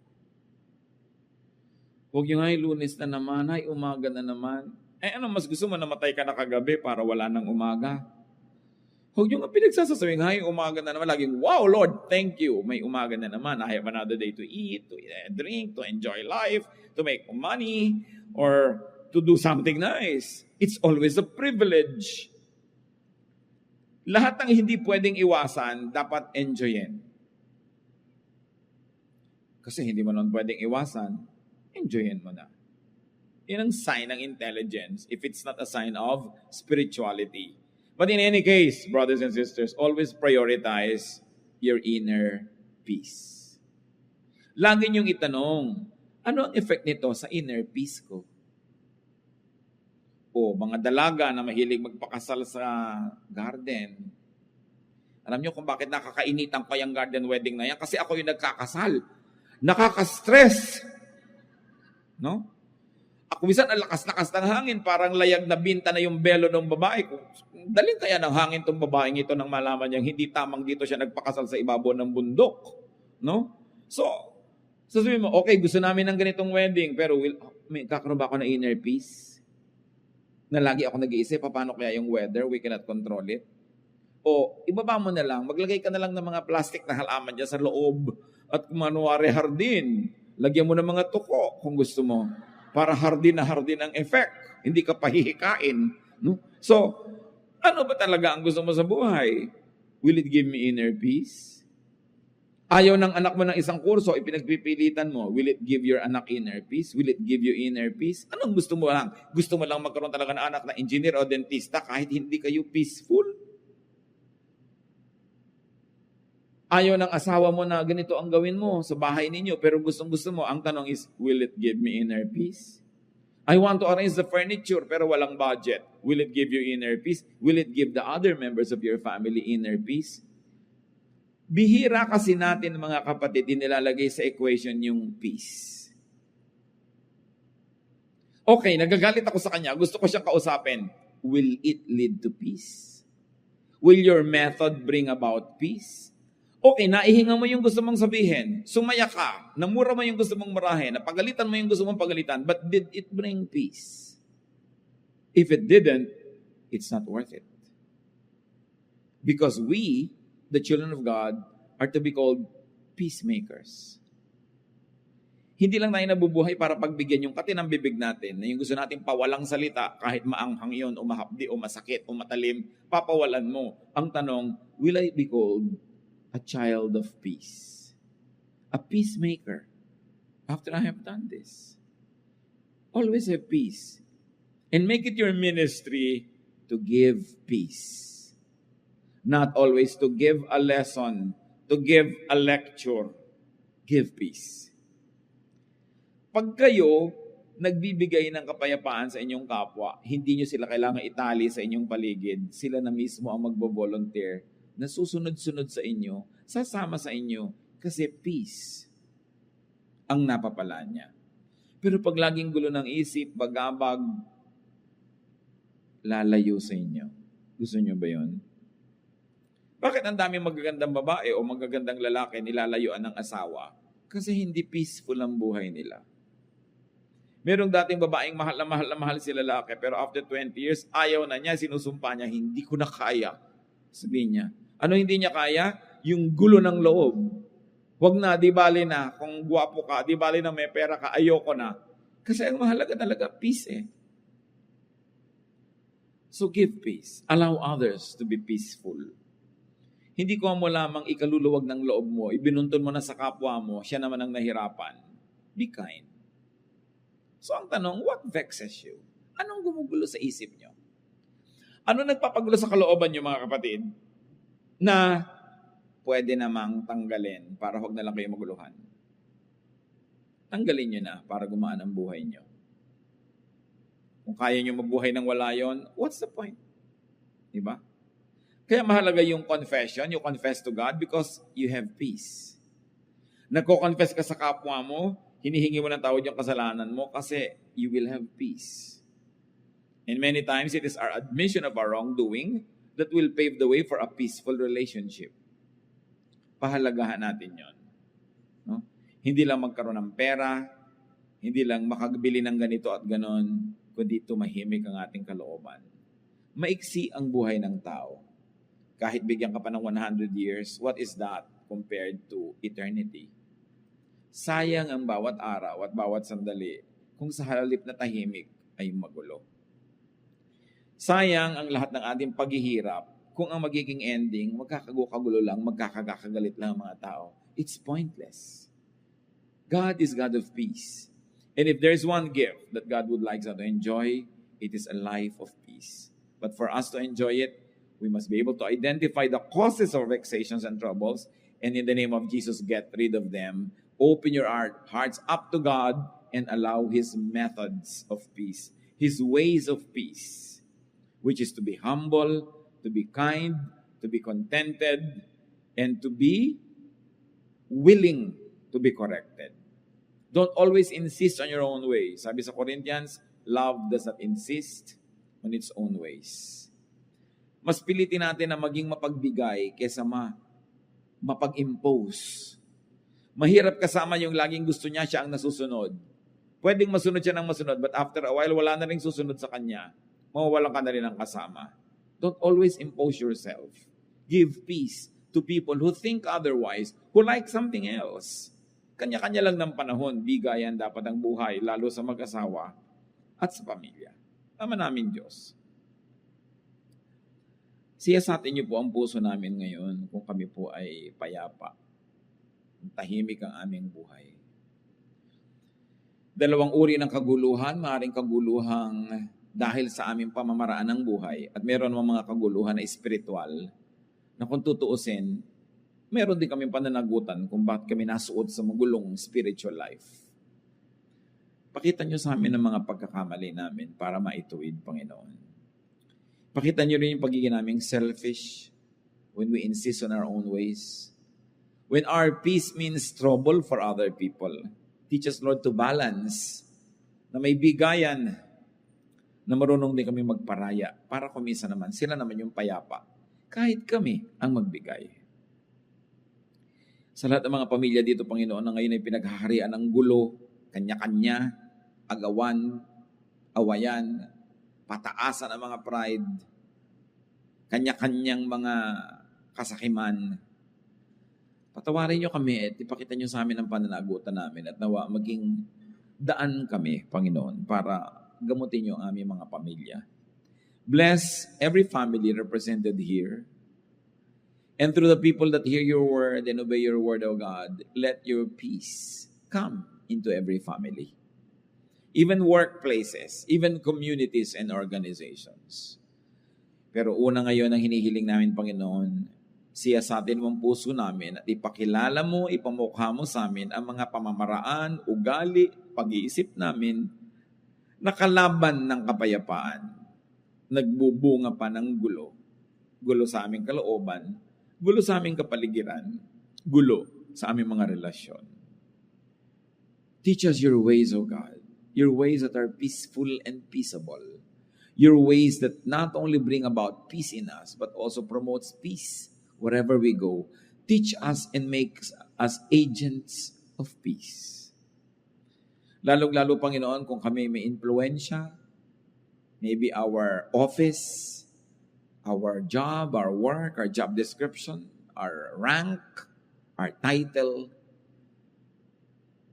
Huwag yung ay Lunes na naman, ay umaga na naman. Ano mas gusto mo, namatay ka na kagabi para wala nang umaga? Huwag yung pinagsasasawing, ay umaga na naman, laging, wow Lord, thank you. May umaga na naman, I have another day to eat, to drink, to enjoy life, to make money, or to do something nice. It's always a privilege. Lahat ng hindi pwedeng iwasan, dapat enjoyin. Kasi hindi mo nun pwedeng iwasan, enjoyin mo na. Yan ang sign ng intelligence if it's not a sign of spirituality. But in any case, brothers and sisters, always prioritize your inner peace. Lagi niyong itanong, ano ang effect nito sa inner peace ko? O mga dalaga na mahilig magpakasal sa garden. Alam niyo kung bakit nakakainitan pa yung garden wedding na yan? Kasi ako yung nagkakasal. Nakaka-stress. No? Ako minsan ang lakas-lakas ng hangin, parang layag na binta na yung belo ng babae. Dalhin kaya ng hangin tong babaeng ito nang malaman niyang hindi tamang dito siya nagpakasal sa ibabaw ng bundok. No? So, sasabihin mo, okay, gusto namin ng ganitong wedding, pero kakaroon ba ako ng inner peace? Na lagi ako nag-iisip, paano kaya yung weather? We cannot control it. O ibaba mo na lang, maglagay ka na lang ng mga plastic na halaman dyan sa loob at kumanwari hardin. Lagyan mo ng mga tuko kung gusto mo para hardin na hardin ang effect. Hindi ka pahihikain. No? So, ano ba talaga ang gusto mo sa buhay? Will it give me inner peace? Ayaw ng anak mo ng isang kurso, ipinagpipilitan mo. Will it give your anak inner peace? Will it give you inner peace? Anong gusto mo lang? Gusto mo lang magkaroon talaga ng anak na engineer o dentista kahit hindi kayo peaceful? Ayaw ng asawa mo na ganito ang gawin mo sa bahay ninyo, pero gustong-gusto mo. Ang tanong is, will it give me inner peace? I want to arrange the furniture, pero walang budget. Will it give you inner peace? Will it give the other members of your family inner peace? Bihira kasi natin, mga kapatid, nilalagay sa equation yung peace. Okay, nagagalit ako sa kanya. Gusto ko siyang kausapin. Will it lead to peace? Will your method bring about peace? Okay, naihinga mo yung gusto mong sabihin. Sumaya ka. Namura mo yung gusto mong marahin. Napagalitan mo yung gusto mong pagalitan. But did it bring peace? If it didn't, it's not worth it. Because we, the children of God, are to be called peacemakers. Hindi lang tayo nabubuhay para pagbigyan yung katinang bibig natin, na yung gusto natin pawalang salita, kahit maanghang yun, o mahapdi, o masakit, o matalim, papawalan mo. Ang tanong, will I be called a child of peace? A peacemaker. After I have done this, always have peace. And make it your ministry to give peace. Not always to give a lesson, to give a lecture. Give peace. Pag kayo nagbibigay ng kapayapaan sa inyong kapwa, hindi nyo sila kailangan itali sa inyong paligid. Sila na mismo ang magbo-volunteer na susunod-sunod sa inyo, sasama sa inyo, kasi peace ang napapala niya. Pero pag laging gulo ng isip, bagabag, lalayo sa inyo. Gusto nyo ba yun? Bakit ang daming magagandang babae o magagandang lalaki nilalayuan ng asawa? Kasi hindi peaceful ang buhay nila. Merong dating babaeng mahal na mahal si lalaki, pero after 20 years, ayaw na niya, sinusumpa niya, hindi ko na kaya. Sabihin niya, ano hindi niya kaya? Yung gulo ng loob. Huwag na, di bali na. Kung guwapo ka, di bali na may pera ka, ayoko na. Kasi ang mahalaga talaga, peace eh. So give peace. Allow others to be peaceful. Hindi ko mo lamang ikaluluwag ng loob mo, ibinuntun mo na sa kapwa mo, siya naman ang nahirapan. Be kind. So ang tanong, what vexes you? Anong gumugulo sa isip nyo? Ano nagpapagulo sa kalooban nyo, mga kapatid, na pwede namang tanggalin para huwag na lang kayo maguluhan? Tanggalin nyo na para gumaan ang buhay nyo. Kung kaya nyo mabuhay nang wala yon, what's the point? Diba? Kaya mahalaga yung confession, you confess to God because you have peace. Nagko-confess ka sa kapwa mo, hinihingi mo ng tawad yung kasalanan mo kasi you will have peace. And many times, it is our admission of our wrongdoing that will pave the way for a peaceful relationship. Pahalagahan natin yon. No? Hindi lang magkaroon ng pera, hindi lang makagbili ng ganito at ganon, kundi tumahimik ang ating kalooban. Maiksi ang buhay ng tao. Kahit bigyan ka pa ng 100 years, what is that compared to eternity? Sayang ang bawat araw at bawat sandali kung sa halip na tahimik ay magulo. Sayang ang lahat ng ating paghihirap kung ang magiging ending, magkakagulo lang, magkakagalit lang ang mga tao. It's pointless. God is God of peace. And if there's one gift that God would like us to enjoy, it is a life of peace. But for us to enjoy it, we must be able to identify the causes of vexations and troubles, and in the name of Jesus, get rid of them. Open your hearts up to God and allow His methods of peace, His ways of peace, which is to be humble, to be kind, to be contented, and to be willing to be corrected. Don't always insist on your own way. Sabi sa Corinthians, love does not insist on its own ways. Mas pilitin natin na maging mapagbigay kaysa mapag-impose. Mahirap kasama yung laging gusto niya, siya ang nasusunod. Pwedeng masunod siya ng masunod, but after a while, wala na rin susunod sa kanya. Mawawalan ka na rin ng kasama. Don't always impose yourself. give peace to people who think otherwise, who like something else. Kanya-kanya lang ng panahon, bigayan dapat ang buhay, lalo sa mag-asawa at sa pamilya. Ama namin Diyos, siyasatin niyo po ang puso namin ngayon kung kami po ay payapa. Tahimik ang aming buhay. Dalawang uri ng kaguluhan, maaaring kaguluhang dahil sa aming pamamaraan ng buhay at meron mga kaguluhan na espiritual na kung tutuusin, meron din kaming pananagutan kung bakit kami nasuot sa magulong spiritual life. Pakita niyo sa amin ang mga pagkakamali namin para maituwid, Panginoon. Pakita niyo rin yung pagiging naming selfish when we insist on our own ways. When our peace means trouble for other people. Teach us, Lord, to balance na may bigayan na marunong din kami magparaya para kumisa naman. Sila naman yung payapa. Kahit kami ang magbigay. Sa lahat ng mga pamilya dito, Panginoon, na ngayon ay pinaghaharian ng gulo, kanya-kanya, agawan, awayan, pataasan ang mga pride, kanya-kanyang mga kasakiman. Patawarin niyo kami at ipakita niyo sa amin ang pananagutan namin at nawa maging daan kami, Panginoon, para gamutin niyo ang aming mga pamilya. Bless every family represented here. And through the people that hear your word and obey your word, O God, let your peace come into every family. Even workplaces, even communities and organizations. Pero una ngayon ang hinihiling namin, Panginoon, siyasatin mo ang puso namin at ipakilala mo, ipamukha mo sa amin ang mga pamamaraan, ugali, pag-iisip namin na kalaban ng kapayapaan. Nagbubunga pa ng gulo. Gulo sa aming kalooban, gulo sa aming kapaligiran, gulo sa aming mga relasyon. Teach us your ways, O God. Your ways that are peaceful and peaceable. Your ways that not only bring about peace in us, but also promotes peace wherever we go. Teach us and make us agents of peace. Lalong-lalo, Panginoon, kung kami may influensya, maybe our office, our job, our work, our job description, our rank, our title.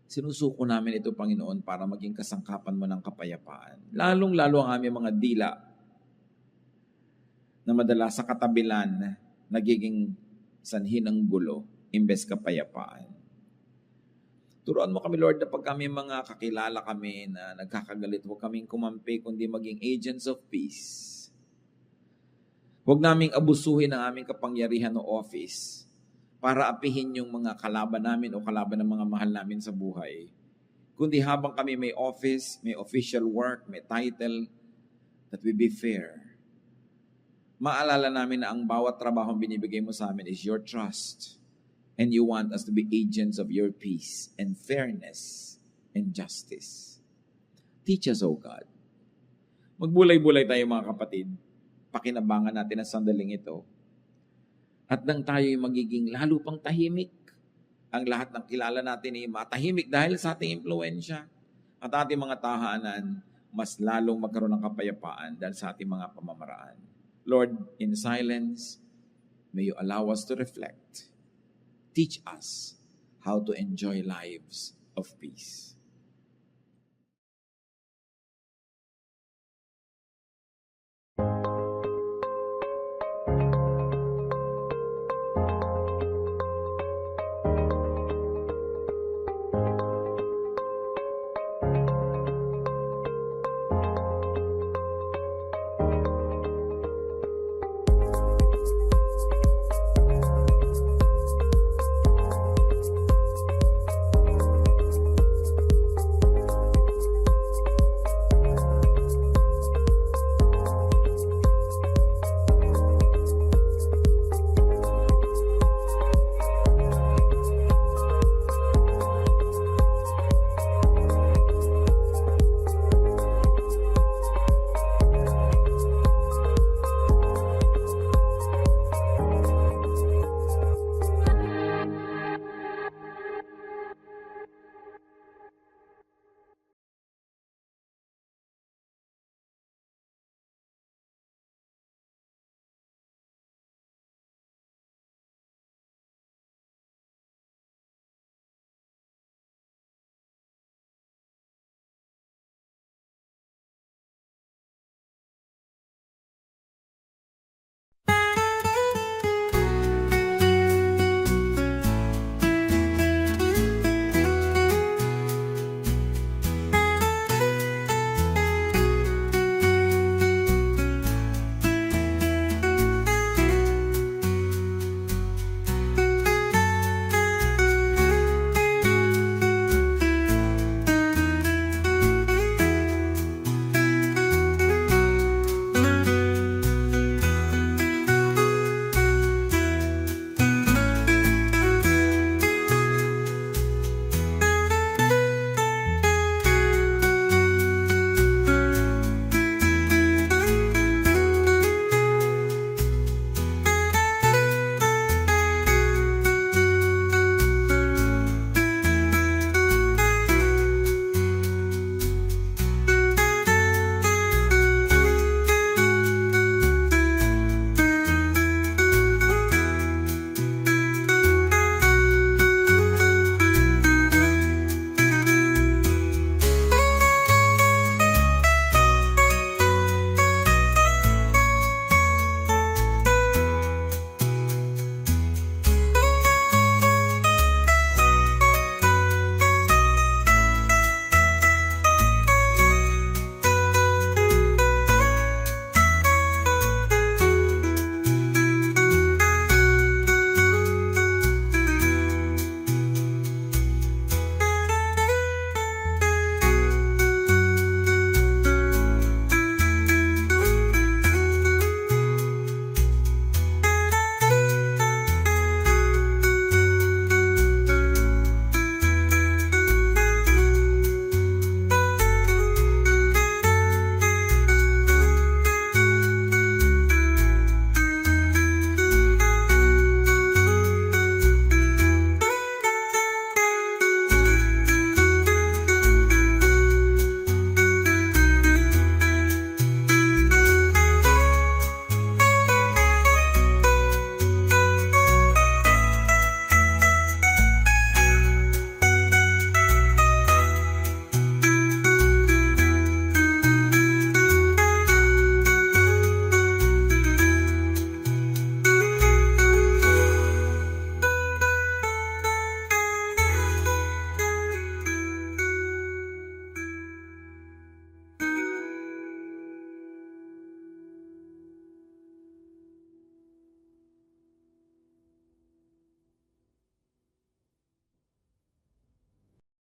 Sinusuko namin ito, Panginoon, para maging kasangkapan mo ng kapayapaan. Lalong-lalo ang aming mga dila na madalas sa katabilan nagiging sanhi ng gulo imbes kapayapaan. Turuan mo kami, Lord, na pag kami mga kakilala kami na nagkakagalit, huwag kaming kumampi, kundi maging agents of peace. Huwag naming abusuhin ang aming kapangyarihan o office para apihin yung mga kalaban namin o kalaban ng mga mahal namin sa buhay. Kundi habang kami may office, may official work, may title, that we be fair. Maalala namin na ang bawat trabaho binibigay mo sa amin is your trust. And you want us to be agents of your peace and fairness and justice. Teach us, O God. Magbulay-bulay tayo, mga kapatid. Pakinabangan natin ang sandaling ito. At nang tayo'y magiging lalo pang tahimik, ang lahat ng kilala natin ay matahimik dahil sa ating impluensya. At ating mga tahanan, mas lalong magkaroon ng kapayapaan dahil sa ating mga pamamaraan. Lord, in silence, may you allow us to reflect. Teach us how to enjoy lives of peace.